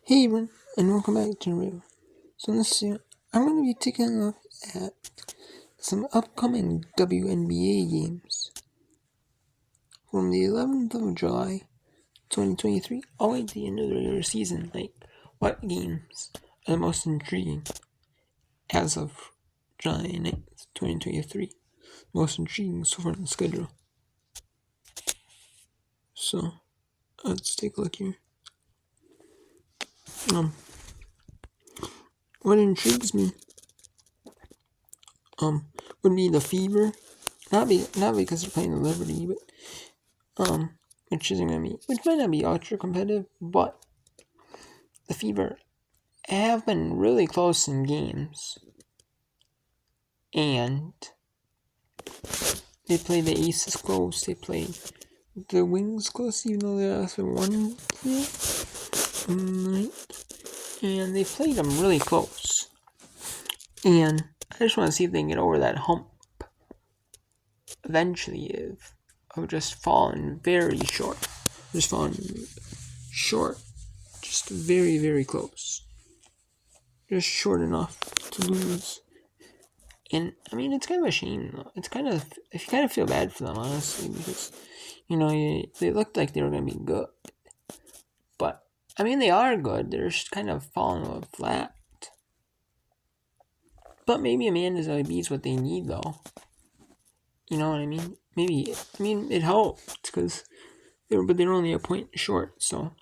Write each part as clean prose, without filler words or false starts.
Hey everyone, and welcome back to the review. So this year, I'm going to be taking a look at some upcoming WNBA games from the 11th of July, 2023, all the way to the end of the regular season. Like, what games are the most intriguing as of July 9th, 2023? Most intriguing so far in the schedule. So, let's take a look here. What intrigues me would be the Fever. Not because they're playing the Liberty, but which might not be ultra competitive, but the Fever have been really close in games, and they play the Aces close. They play the Wings close, even though they're also one here, and they played them really close. And I just want to see if they can get over that hump eventually of just falling very short. Just very, very close. Just short enough to lose. And, it's kind of a shame, though. You kind of feel bad for them, honestly, because, they looked like they were going to be good. But, they are good. They're just kind of falling flat. But maybe Amanda's IB is what they need, though. You know what I mean? Maybe, it helped, because they're only a point short, so.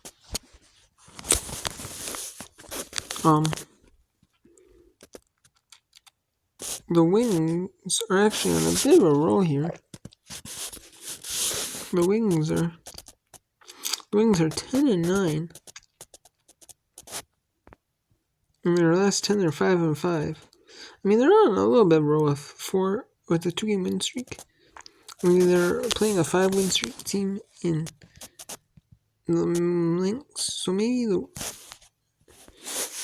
The Wings are actually on a bit of a roll here. The Wings are 10-9. And their last 10, they're 5-5. They're on a little bit of a roll with a 2-game win streak. They're playing a 5-win streak team in the Lynx. So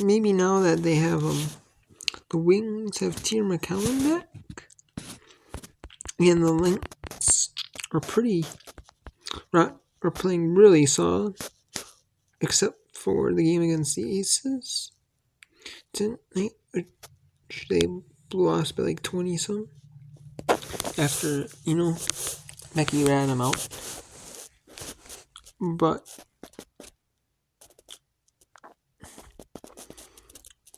maybe now that they have the Wings have Tier McCallum back, and the Lynx are playing really solid, except for the game against the Aces tonight, which they blew us by like 20-some after, Becky ran them out. But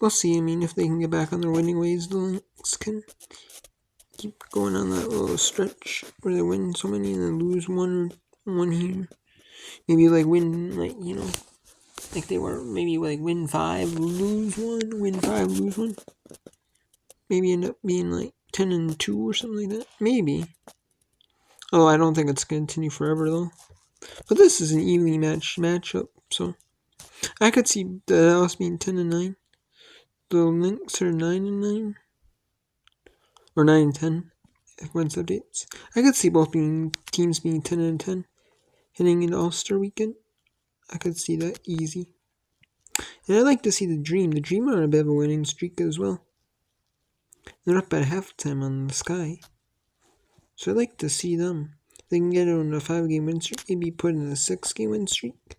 we'll see. If they can get back on their winning ways, the Lynx can keep going on that little stretch where they win so many and then lose one here. Maybe win they were win 5, lose 1, win 5, lose 1. Maybe end up being 10-2 or something like that. Maybe. Although I don't think it's going to continue forever though. But this is an evenly matched matchup, so I could see the Dallas being 10-9. The Lynx are 9-9. Or 9-10. When's updates? I could see both teams being 10-10. Heading into All-Star Weekend. I could see that easy. And I'd like to see the Dream. The Dream are on a bit of a winning streak as well. They're up at halftime on the Sky. So I'd like to see them. They can get on a 5-game win streak, maybe put in a 6-game win streak.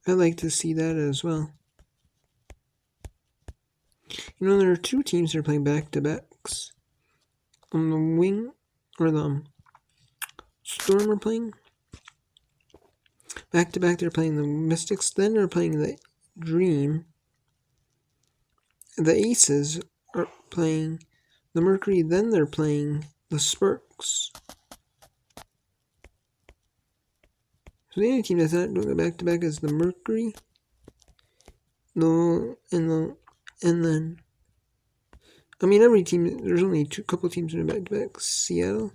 I'd like to see that as well. There are 2 teams that are playing back-to-backs. On the Wing, or the Storm are playing back-to-back. They're playing the Mystics, then they're playing the Dream. The Aces are playing the Mercury, then they're playing the Sparks. So the only team that's not doing a back-to-back is the Mercury. And then every team, there's only a couple teams doing back-to-backs. Seattle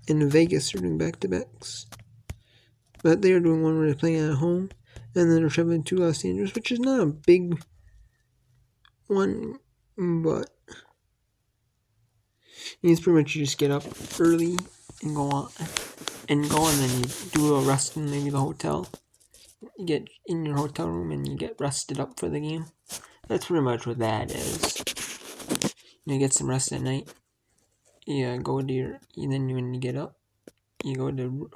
and Vegas are doing back-to-backs. But they are doing one where they're playing at home, and then they're traveling to Los Angeles, which is not a big one, but it's pretty much you just get up early and go, and then you do a rest in maybe the hotel. You get in your hotel room and you get rested up for the game. That's pretty much what that is. You get some rest at night. You go to then when you get up, you go to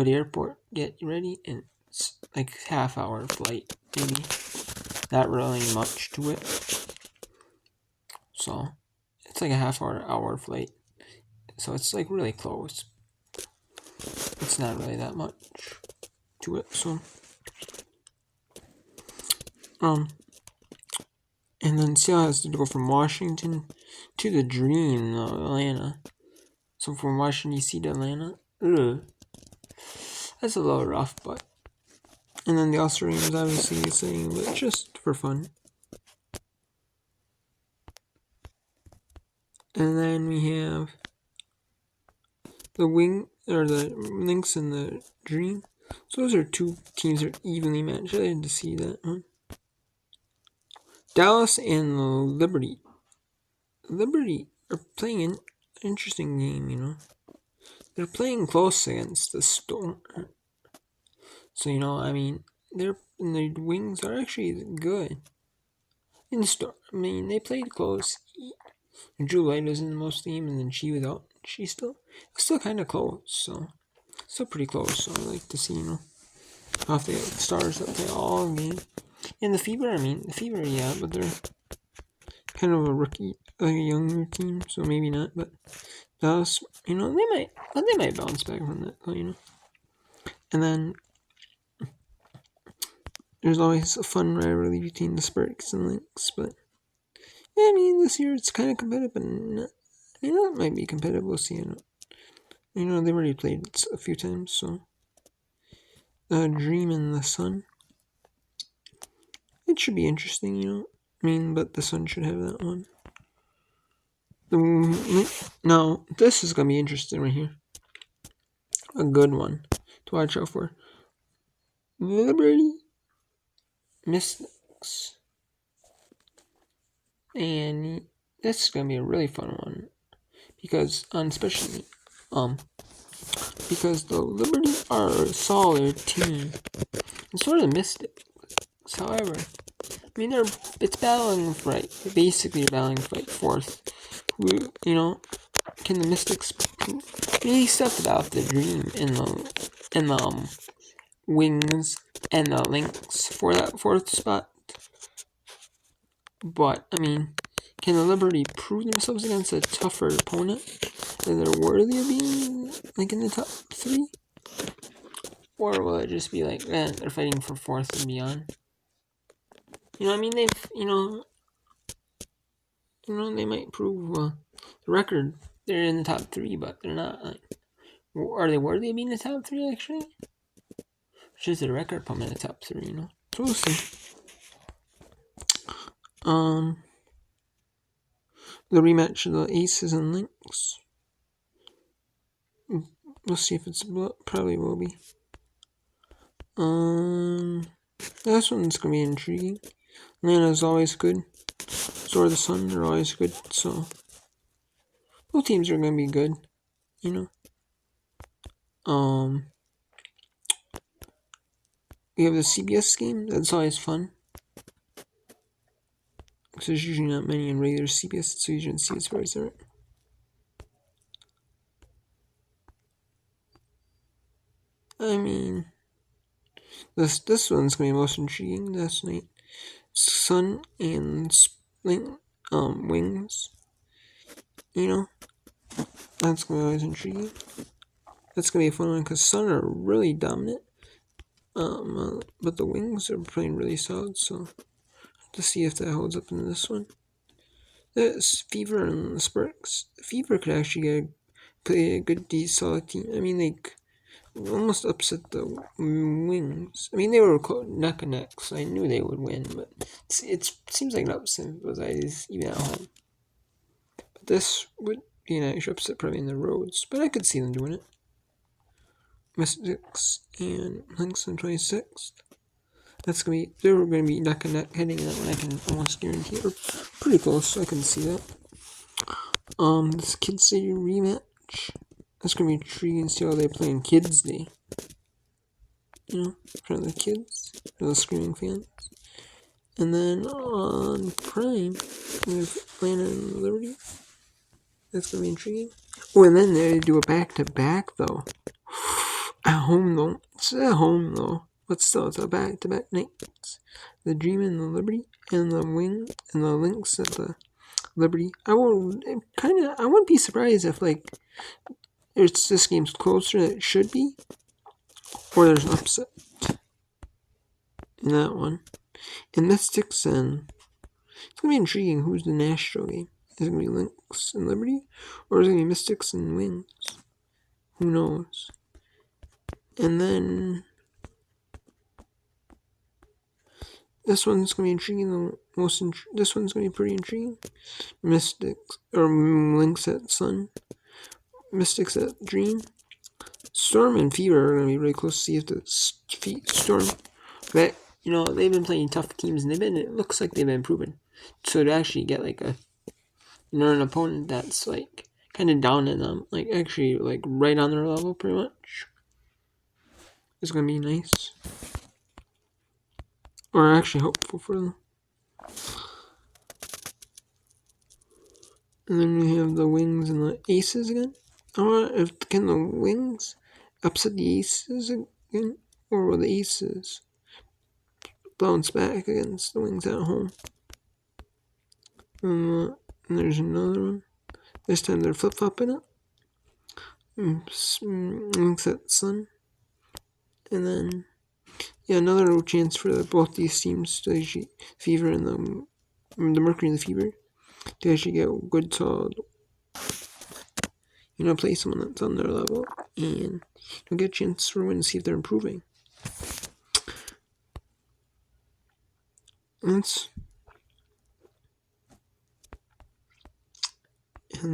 airport, get ready, and it's like half-hour flight, maybe. not really much to it. So it's like a half-hour flight. So it's like really close. It's not really that much to it. So and then Seattle has to go from Washington to the Dream, Atlanta. So from Washington D.C. to Atlanta, that's a little rough, but. And then the All-Star Game is obviously exciting, but just for fun. And then we have the Lynx and the Dream. So those are two teams that are evenly matched. I didn't see that one. Dallas and the Liberty. Liberty are playing an interesting game, They're playing close against the Storm. So, I mean, their wings are actually good. In the Storm, I mean, they played close. Drew Light was in most of the game, and then she was out. She's still kind of close, so still pretty close. So I like to see, how if they have stars that play all game. And the Fever, yeah, but they're kind of a rookie, like a younger team, so maybe not. But Dallas, they might bounce back from that, And then there's always a fun rivalry between the Sparks and Lynx, but yeah, I mean, this year it's kind of competitive, but not, it might be competitive. We'll see. They've already played a few times, so Dream and the Sun. It should be interesting, but the Sun should have that one. Now, this is gonna be interesting right here. A good one to watch out for. Liberty Mystics. And this is gonna be a really fun one. Because especially because the Liberty are a solid team. And sort of the Mystics. However, I mean it's battling for basically battling for fourth. Can the Mystics really stuff about the Dream and the Wings and the Lynx for that fourth spot? But I mean, can the Liberty prove themselves against a tougher opponent that they're worthy of being in the top 3? Or will it just be they're fighting for fourth and beyond? They've they might prove the record. They're in the top 3, but they're not. Are they worthy of being in the top 3 actually? Which is the record put them in the top 3, So we'll see. The rematch of the Aces and Lynx. We'll see if it's probably will be. This one's gonna be intriguing. Atlanta's always good. So are the Sun. They're always good. So both teams are gonna be good. We have the CBS game. That's always fun. Because there's usually not many in regular CBS, so you shouldn't see as far as that. I mean, this one's gonna be most intriguing this night. Sun and Wings. That's gonna be always intriguing. That's gonna be a fun one because Sun are really dominant. But the Wings are playing really solid, so to see if that holds up in this one. This Fever and the Sparks. Fever could actually play a good solid team. I mean, they almost upset the Wings. I mean, they were neck and neck, so I knew they would win, but it seems like an upset was even at home. But this would be an actual upset probably in the roads, but I could see them doing it. Mystics and Lynx on 26th. They're gonna be neck and neck heading in that one. I can almost guarantee it. Or pretty close, so I can see that. This Kids Day rematch. That's gonna be intriguing to see how they play in Kids Day. For the kids, for the screaming fans. And then on Prime, we have Atlanta and Liberty. That's gonna be intriguing. Oh, and then they do a back-to-back though. At home though. It's at home though. but still, it's a back-to-back nights. The Dream and the Liberty, and the Wing and the Lynx at the Liberty. I wouldn't be surprised if this game's closer than it should be, or there's an upset in that one. And Mystics, and it's gonna be intriguing. Who's the national game? Is it gonna be Lynx and Liberty, or is it gonna be Mystics and Wings? Who knows? And then this one's gonna be intriguing. This one's gonna be pretty intriguing. Mystics or Lynx at Sun, Mystics at Dream. Storm and Fever are gonna be really close to see if the Storm. But they've been playing tough teams, and it looks like they've been improving. So to actually get an opponent that's kind of down in them, actually right on their level, pretty much, is gonna be nice. Or actually hopeful for them. And then we have the Wings and the Aces again. Can the Wings upset the Aces again, or will the Aces bounce back against the Wings at home? And there's another one. This time they're flip-flopping it. Wings at Sun. And then, another chance for both these teams to actually Fever and the Mercury and the Fever to actually get good, solid, play someone that's on their level, and get a chance for win to see if they're improving. And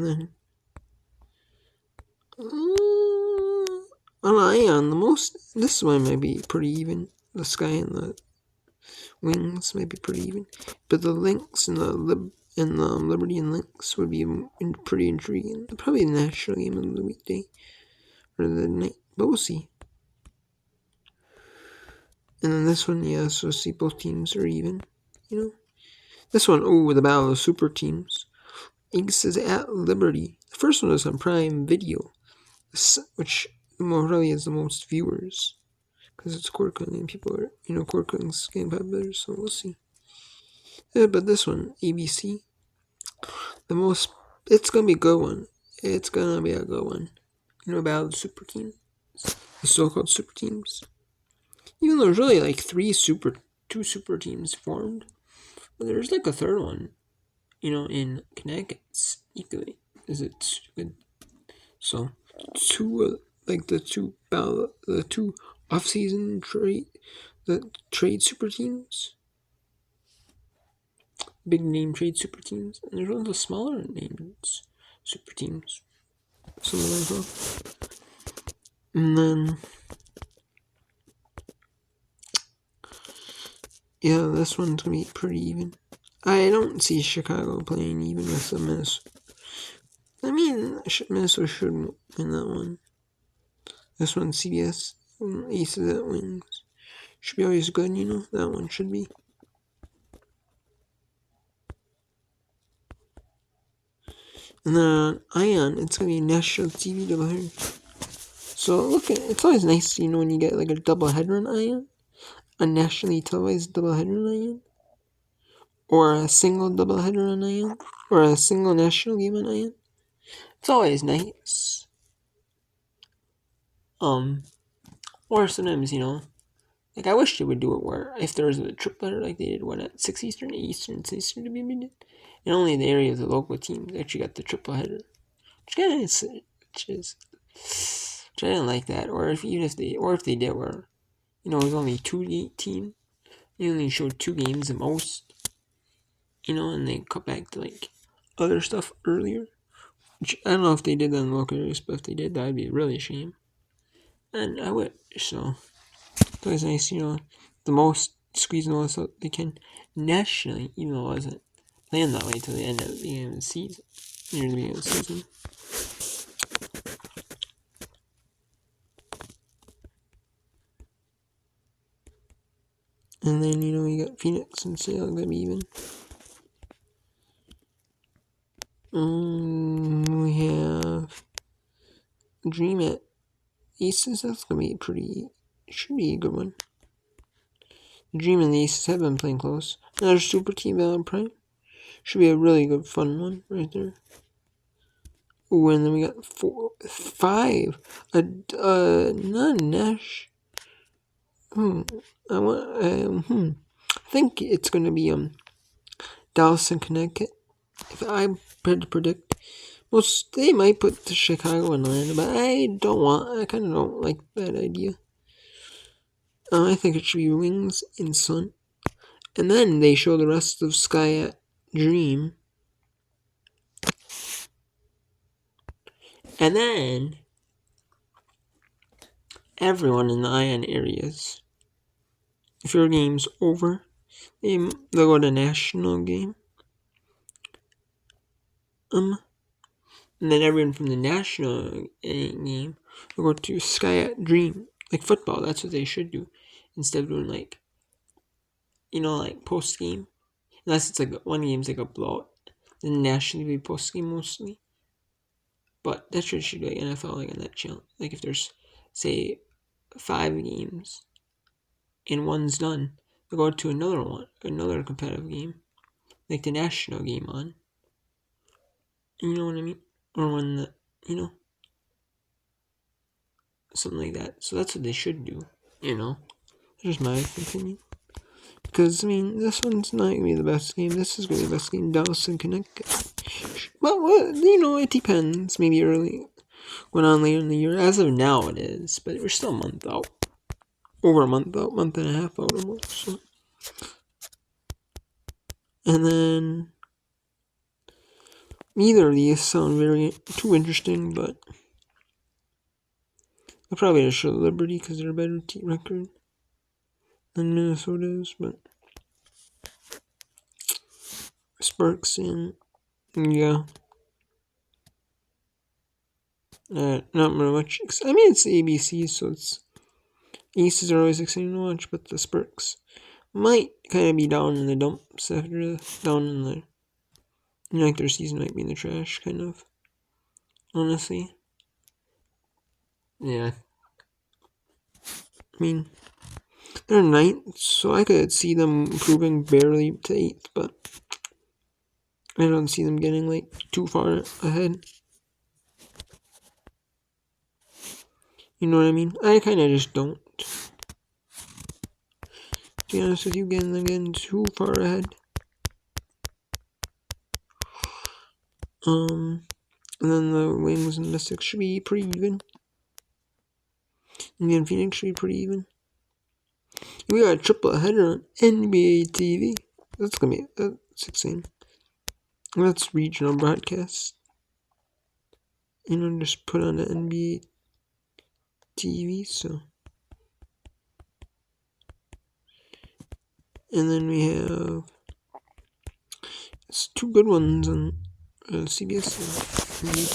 then on Ion, this one might be pretty even. The Sky and the Wings might be pretty even, but the Lynx and the Liberty and Lynx would be pretty intriguing. Probably the national game of the weekday or the night, but we'll see. And then this one, so see both teams are even. This one, the battle of super teams. Aces at Liberty. The first one is on Prime Video, which probably has the most viewers because it's Corkling and people are, Corkling's game popular, so we'll see. But this one, ABC, it's gonna be a good one. It's gonna be a good one. About the super teams, the so-called super teams. Even though there's really two super teams formed, but there's a third one. In Connecticut, equally is it stupid? So the two off-season trade super teams, big name trade super teams, and there's one of the smaller names super teams. Some of those well. And then this one's gonna be pretty even. I don't see Chicago playing even with the Minnesota. I mean, Minnesota should win that one. This one's CBS. Aces at Wings. Should be always good, That one should be. And then Ion, it's going to be a national TV doubleheader. So it's always nice, when you get a doubleheader on Ion. A nationally televised doubleheader on Ion. Or a single doubleheader on Ion. Or a single national game on Ion. It's always nice. Or sometimes, I wish they would do it where if there was a tripleheader like they did one at 6 Eastern, 8 Eastern, 6 Eastern to be made, and only the area of the local teams actually got the tripleheader. Which I didn't like that. Or if they did where, it was only 2 teams, they only showed 2 games at most, and they cut back to other stuff earlier. Which I don't know if they did that in local areas, but if they did, that'd be really a shame. And I would, so it's always nice, the most squeezing all this out they can nationally, even though it wasn't planned that way till the end of the season, near the beginning of the season. And then, you got Phoenix and Salem gonna be even. We have Dream at Aces. That's gonna be should be a good one. Dream and the Aces have been playing close. Another Super Team Battle Prime. Should be a really good, fun one right there. Ooh, and then we got 5. Not Nash. I think it's gonna be Dallas and Connecticut. If I had to predict, they might put the Chicago and Atlanta, but I kind of don't like that idea. I think it should be Wings and Sun, and then they show the rest of Sky at Dream, and then everyone in the Ion areas. If your game's over, they'll go to national game. And then everyone from the national game will go to Sky at Dream. Like football, that's what they should do. Instead of doing like post game. Unless it's like one game's like a blowout. Then nationally we post game mostly. But that's what you should do like NFL like on that channel. Like if there's say 5 games and one's done, they'll go to another competitive game. Like the national game on. You know what I mean? Or when the something like that. So that's what they should do, Just my opinion. Because, this one's not going to be the best game. This is going to be the best game. Dallas and Connecticut. Well, it depends. Maybe early, going on later in the year. As of now, it is. But we're still a month out. Over a month out. Month and a half out almost. So. And then, neither of these sound too interesting, but I'll probably just show Liberty because they're a better team record than Minnesota's, but Sparks and yeah. Not very much. It's ABC, so it's Aces are always exciting to watch, but the Sparks might kind of be down in the dumps after down in the like their season might be in the trash, kind of. Honestly, yeah. They're 9th, so I could see them improving barely to 8th, but I don't see them getting too far ahead. You know what I mean? I kind of just don't. To be honest with you, getting too far ahead. And then the Wings and Mystics should be pretty even. Indian Phoenix should be pretty even. We got a triple header on NBA TV. That's exciting. That's regional broadcast. Just put on the NBA TV, so. And then we have 2 good ones on CBS and NBA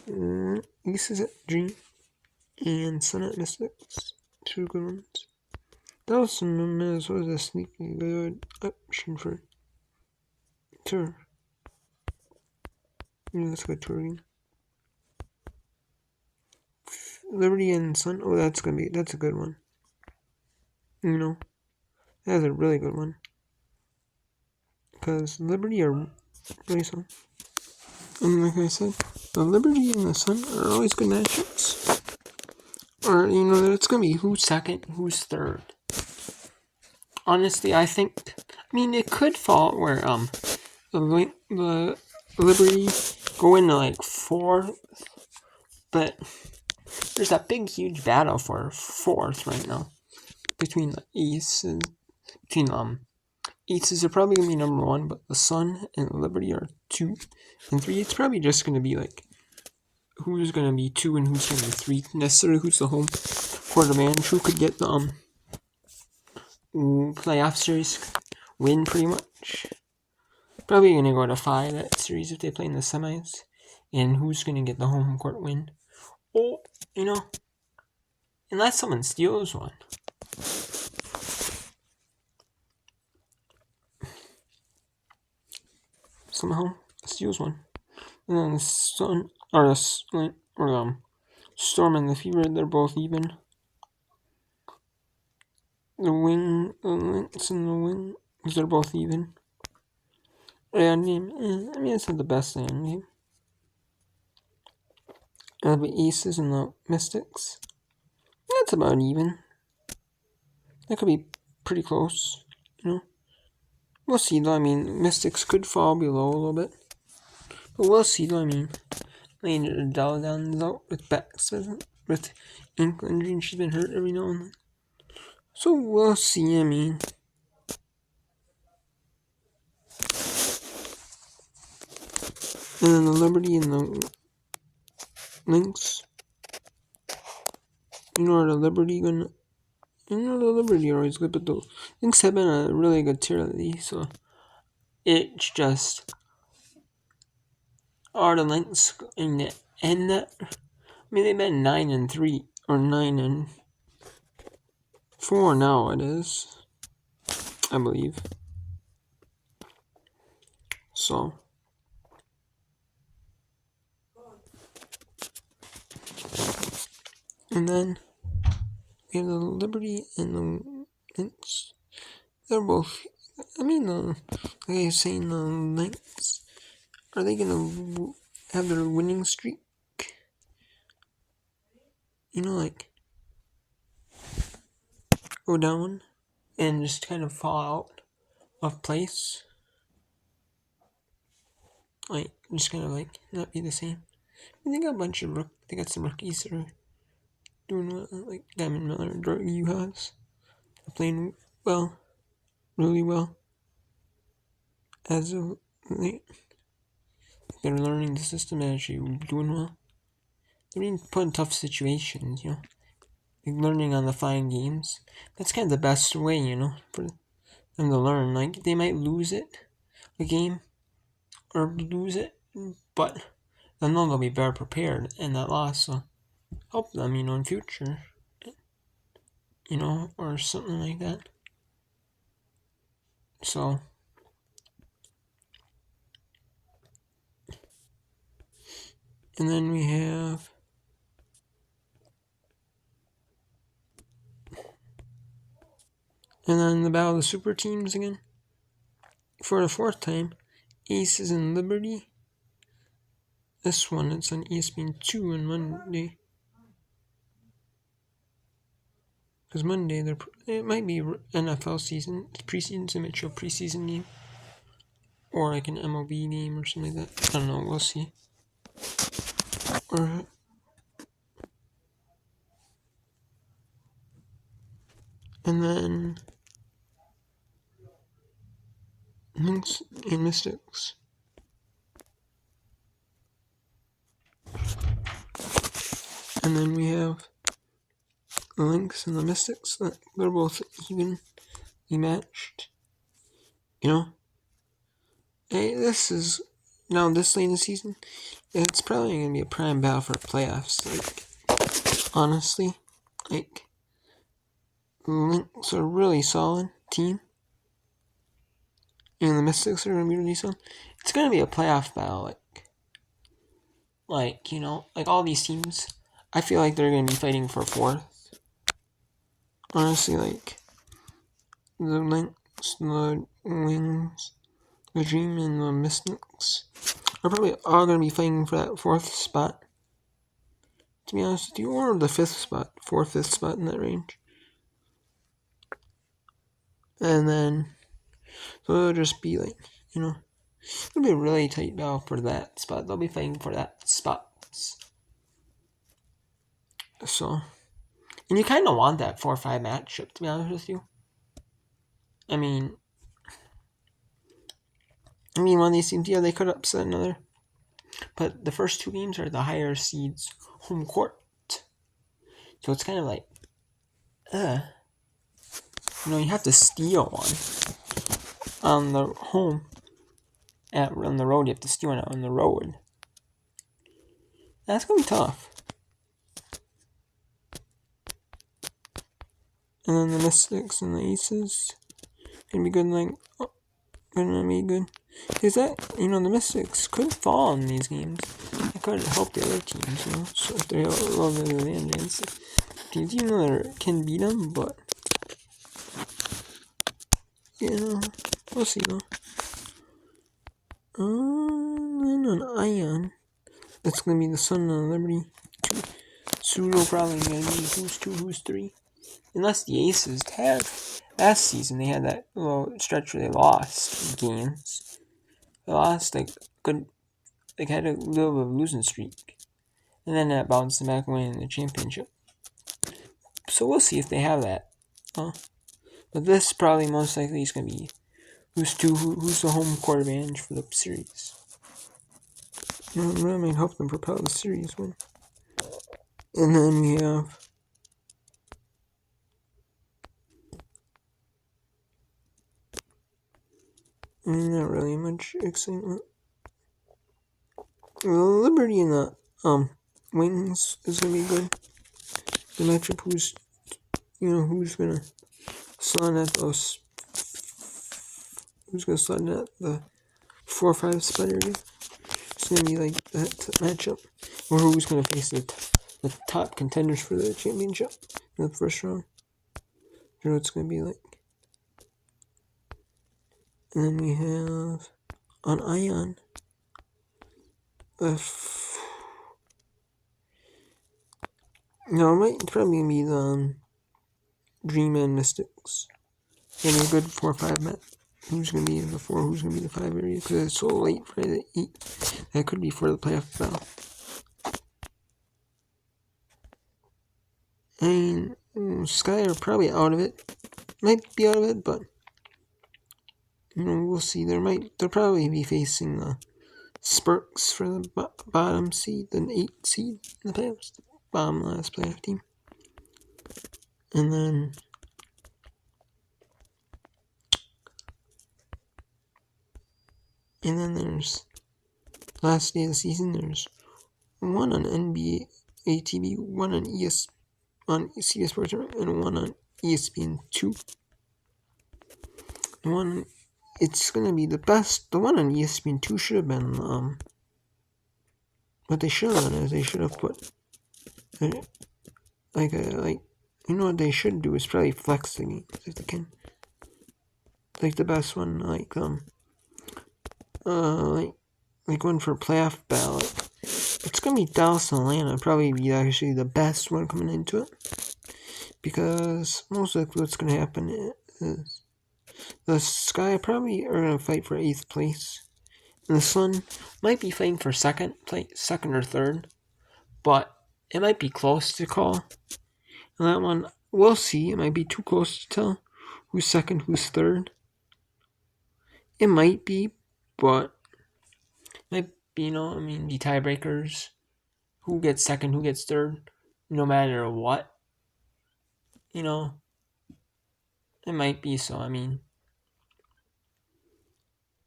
TV. Aces at Dream and Sun at Mystics. 2 good ones. Dallas and Minnesota is a sneaky good option for tour. Let's go tour game. Liberty and Sun. Oh, that's a good one. That's a really good one. Because Liberty are really strong. And like I said, the Liberty and the Sun are always good matchups. Or, it's going to be who's second, who's third. Honestly, I think, it could fall where, the Liberty go into, 4th, but there's that big, huge battle for 4th right now. Between the Aces, Aces are probably going to be number 1, but the Sun and Liberty are 2 and 3. It's probably just going to be, who's going to be 2 and who's going to be 3. Necessarily who's the home court advantage, who could get the, playoff series win, pretty much. Probably going to go to 5, that series, if they play in the semis. And who's going to get the home court win. Oh, unless someone steals one. Somehow steals one. And then the Sun, or Storm and the Fever, they're both even. the Lynx and the Wings, they're both even. And I mean, it's not the best land game. The Aces and the Mystics. That's about even. That could be pretty close, you know. We'll see though. I mean, Mystics could fall below a little bit. But we'll see though. I mean, Lane Adele down though with backs with ankle injury, and she's been hurt every now and then. So we'll see. I mean, and then the Liberty and the Lynx. You know, are the Liberty gonna? You know, the Liberty are always good, but the Lynx have been a really good tier lately. So it's just, are the Lynx in the end that? I mean, they've been 9-3 or 9-4 now. It is, I believe. So. And then we have the Liberty and the Lynx. They're both, I mean, like I was saying, the Lynx, are they going to have their winning streak? You know, like, go down and just kind of fall out of place? Like, just kind of like, not be the same. I think they got a bunch of they got some rookies that are doing well, like Diamond Miller and Jordan Uhas. They're playing well, really well. As of late, they're learning the system and actually doing well. They're being put in tough situations, you know. Like learning on the flying games. That's kind of the best way, you know, for them to learn. Like, they might lose it, the game, or lose it, but they'll know they'll be better prepared, and that loss will help them, you know, in future. You know, or something like that. So, and then we have and then the Battle of the Super Teams again. For the fourth time, Aces and Liberty. This one, it's on ESPN2 on Monday. Because Monday, it might be NFL season, preseason, so it might show preseason game. Or like an MLB game or something like that. I don't know, we'll see. Or, and then Lynx and Mystics. And then we have the Lynx and the Mystics. They're both evenly matched. You know? Hey, this is now this late in the season. It's probably gonna be a prime battle for playoffs. Like, honestly, like, the Lynx are a really solid team, and the Mystics are gonna be really solid. It's gonna be a playoff battle. Like you know, like all these teams, I feel like they're gonna be fighting for fourth. Honestly, like the Lynx, the Wings, the Dream, and the Mystics are probably all gonna be fighting for that fourth spot. To be honest with you, or the fifth spot, fourth, fifth spot in that range. And then, so it'll just be like, you know, it'll be a really tight battle for that spot. They'll be fighting for that spot. So, and you kind of want that 4-5 matchup, to be honest with you. I mean, one of these teams, yeah, they could upset another. But the first two games are the higher seeds home court. So it's kind of like, you know, you have to steal one on the home. On the road, you have to steal one out on the road. That's gonna be tough. And then the Mystics and the Aces gonna be good. Like, gonna be good. Is that, you know, the Mystics could fall in these games. It could help the other teams, you know. So if they're a little bit of advantage against teams, even though they can beat them, but Yeah, we'll see though. Then on Ion, it's gonna be the Sun and Liberty. Pseudo probably gonna be who's 2, who's 3. Unless the Aces had last season, they had that little stretch where they lost games. They lost like good, like had a little bit of a losing streak, and then that bounced them back winning the championship. So we'll see if they have that. But this probably most likely is gonna be who's the home court advantage for the series. That might help them propel the series win. And then we have not really much excitement. The Liberty and the Wings is gonna be good. The matchup who's gonna slot at those, who's gonna slot at the 4-5 spot area. It's gonna be like that matchup, or who's gonna face the top contenders for the championship in the first round. You know what it's gonna be like. And then we have on Ion no, it might probably be the Dream and Mystics. Getting a good 4-5 match. Who's going to be in the 4, who's going to be the 5 area, because it's so late for the 8. That could be for the playoff battle. I mean, Sky are probably out of it. Might be out of it, but we'll see. They'll probably be facing the Sparks for the bottom seed, the 8 seed in the playoffs, the bottom last playoff team. And then there's last day of the season. There's one on NBA TV, one on on CBS Sports, and one on ESPN2. It's gonna be the best. The one on ESPN2 should have been what they should have done is they should have put what they should do is probably flex the games if they can. Like the best one, like one for playoff ballot. It's gonna be Dallas and Atlanta. Probably be actually the best one coming into it, because most likely what's gonna happen is the Sky probably are gonna fight for 8th place, and the Sun might be fighting for second or third, but it might be close to call. And that one, we'll see. It might be too close to tell who's second, who's third. It might be, but might be, the tiebreakers. Who gets second, who gets third, no matter what. It might be so.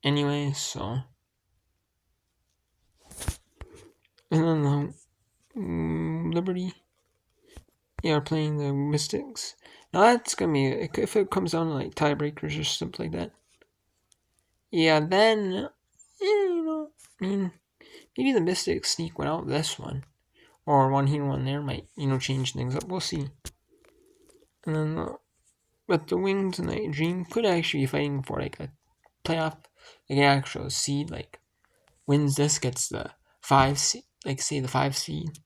Anyway, so. And then the Liberty, are playing the Mystics. Now that's gonna be, if it comes down to like tiebreakers or something like that. Yeah, then, maybe the Mystics sneak one out this one. Or one here, one there might, change things up. We'll see. And then, but the Wings and the Dream could actually be fighting for like a playoff, like an actual seed. Like, wins this gets the 5 seed, like say the 5 seed.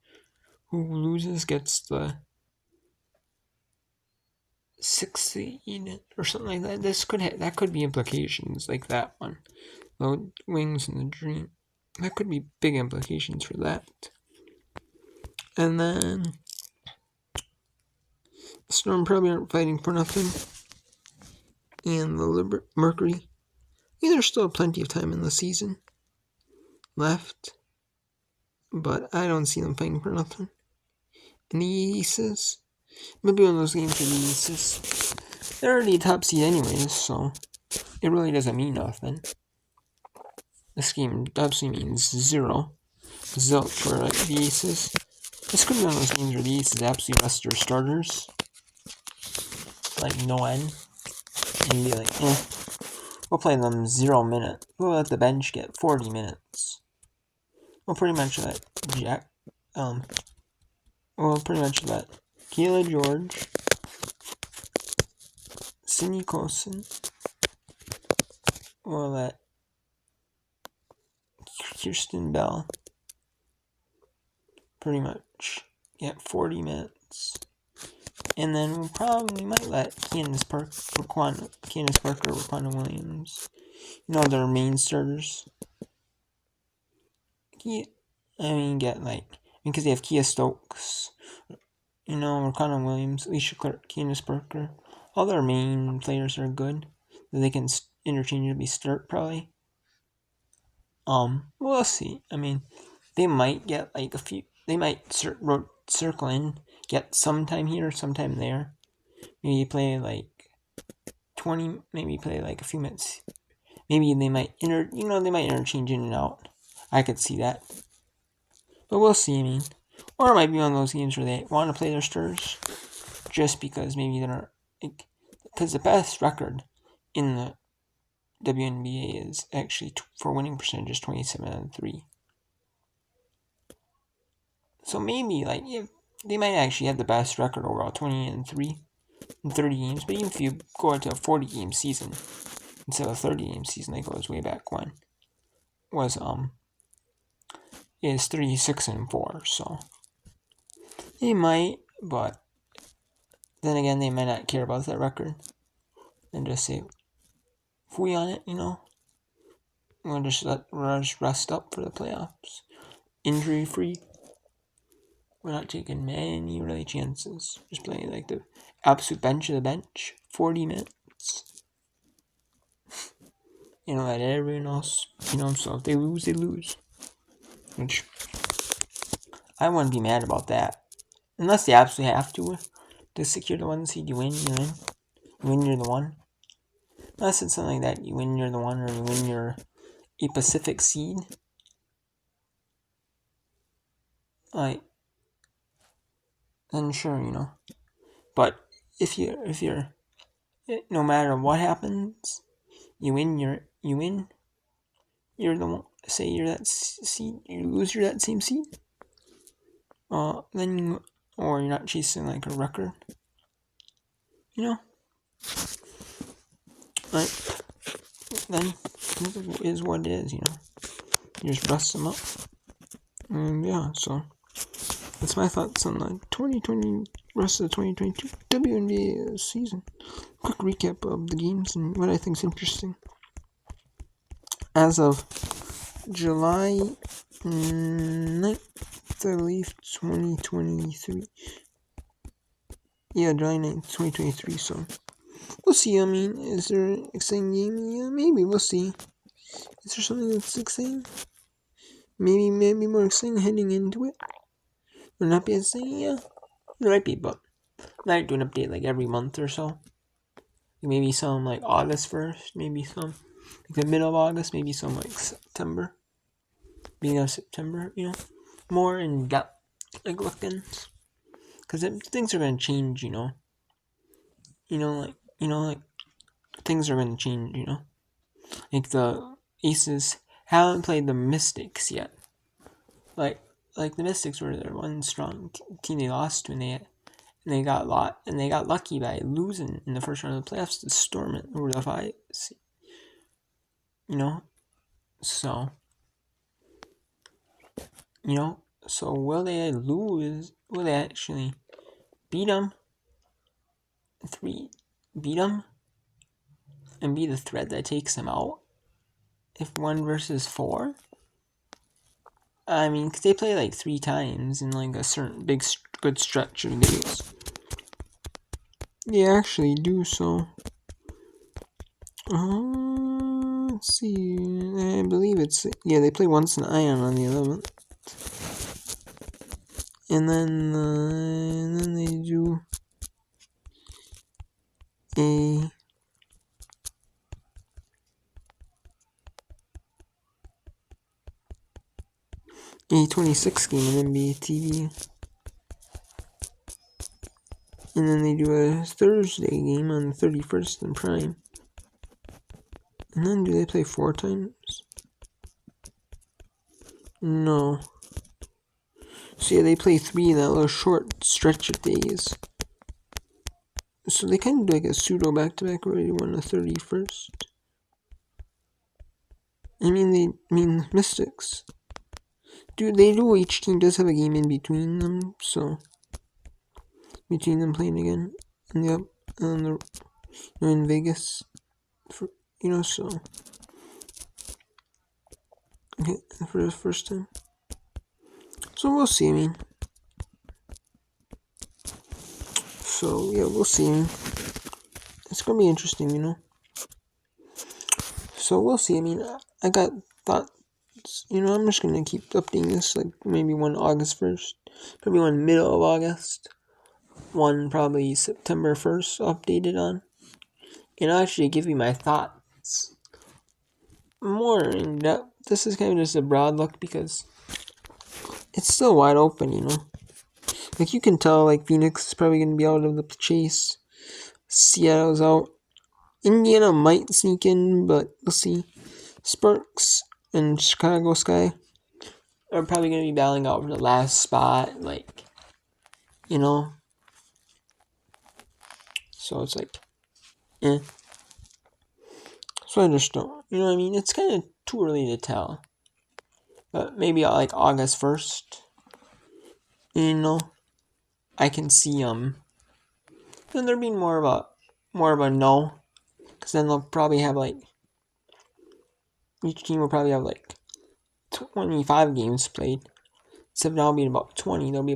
Who loses gets the 6th seed or something like that. That could be implications like that one. The Wings and the Dream. That could be big implications for that. And then the Storm probably aren't fighting for nothing. And the Mercury. There's still plenty of time in the season left, but I don't see them fighting for nothing. And the Aces, maybe one of those games for the Aces. They're already top seed anyways, so it really doesn't mean nothing. This game absolutely means zilch for like the Aces. This could be one of those games where the Aces absolutely rest their starters, like no end, and be like, we'll play them 0 minutes. We'll let the bench get 40 minutes. We'll pretty much let Kayla George, Sydney Colson, we'll let Kirsten Bell pretty much get 40 minutes. And then we might let Candace Parker, Raquanda Williams, their main starters. Because they have Kia Stokes, Raquanda Williams, Alicia Clark, Candace Parker. All their main players are good. They can interchangeably start, probably. We'll see. They might get a few. They might circle in, get some time here, sometime there. Maybe play 20. Maybe play a few minutes. Maybe they might interchange in and out. I could see that, but we'll see. Or it might be one of those games where they want to play their starters, just because maybe they're because the best record in the WNBA is actually for winning percentage is 27-3. So maybe they might actually have the best record overall, 20-3 in 30 games. But even if you go into a 40-game season instead of a 30-game season that goes way back when, is 36-4. So they might, but then again, they might not care about that record and just say, if we on it, we'll just rest up for the playoffs, injury free. We're not taking many really chances. Just playing the absolute bench of the bench, 40 minutes. Let everyone else, so if they lose, they lose. Which, I wouldn't be mad about that. Unless they absolutely have to secure the 1 seed, you win, You win, you're the one. Unless it's something like that, you win, you're the one, or you win, you're a Pacific seed. Then sure, But if you're no matter what happens, you win, you're the one. Say you're that seed, you lose, you're that same seed. Then or you're not chasing a record. Then it is what it is. You just rest them up. And yeah, so that's my thoughts on the 2020 rest of the 2022 WNBA season. Quick recap of the games and what I think is interesting. As of July 9th, I believe, 2023. Yeah, July 9th, 2023. So we'll see. Is there an exciting game? Yeah, maybe. We'll see. Is there something that's exciting? Maybe more exciting heading into it. Or not be exciting? Yeah, there might be, but I might do an update every month or so. Maybe some August 1st, maybe some the middle of August, maybe some September, beginning of September. More in depth looking, because things are gonna change. Things are gonna change. The Aces haven't played the Mystics yet. The Mystics were their one strong team they lost to, and they got lucky by losing in the first round of the playoffs to Storm it over the 5. So so will they lose? Will they actually beat them? Beat them and be the thread that takes them out? If 1 versus 4? Because they play 3 times in a certain good stretch of days. They actually do so. Let's see. I believe they play once in Ion on the 11th. And then they do a 26 game on NBA TV. And then they do a Thursday game on the 31st in Prime. And then do they play 4 times? No. So yeah, they play 3 in that little short stretch of days. So they kind of do a pseudo back-to-back where they won the 31st. Mystics. Each team does have a game in between them, so between them playing again in Vegas, so okay, for the first time. So we'll see. So yeah, we'll see. It's gonna be interesting, So we'll see. I got thoughts. I'm just gonna keep updating this, like maybe one August 1st, probably one middle of August, one probably September 1st updated on, and I'll actually give you my thoughts more in depth. This is kind of just a broad look because it's still wide open, Like you can tell, like Phoenix is probably gonna be out of the chase. Seattle's out. Indiana might sneak in, but we'll see. Sparks and Chicago Sky are probably going to be battling out for the last spot, So it's like, eh. So I just don't, It's kind of too early to tell. But maybe like August 1st, I can see then there being more of a no. Because then they'll probably have each team will probably have 25 games played. Instead of now being about 20, there'll be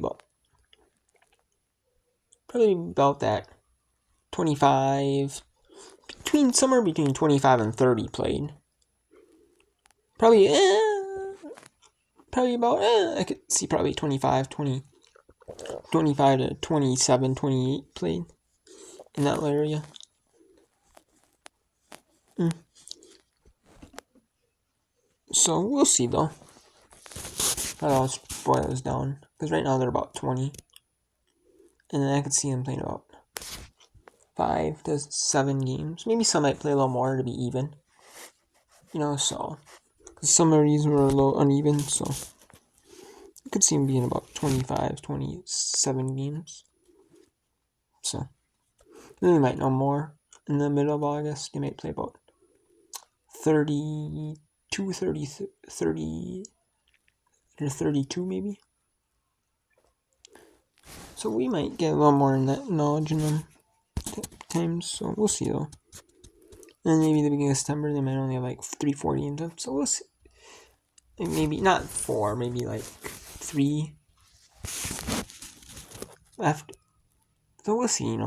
probably about that 25, somewhere between 25 and 30 played. Probably about, I could see probably 25 to 27, 28 played in that area. So we'll see though. I'll boil those down, because right now they're about 20. And then I could see them playing about 5 to 7 games. Maybe some might play a little more to be even. So. Because some of these were a little uneven, so. I could see them being about 25, 27 games. So. Then they might know more. In the middle of August, they might play about 32, 30, or 32 maybe. So we might get a little more in that knowledge in them times, so we'll see though. And maybe the beginning of September they might only have 3-4 games up, so we'll see. And maybe not 4, maybe 3 left. So we'll see,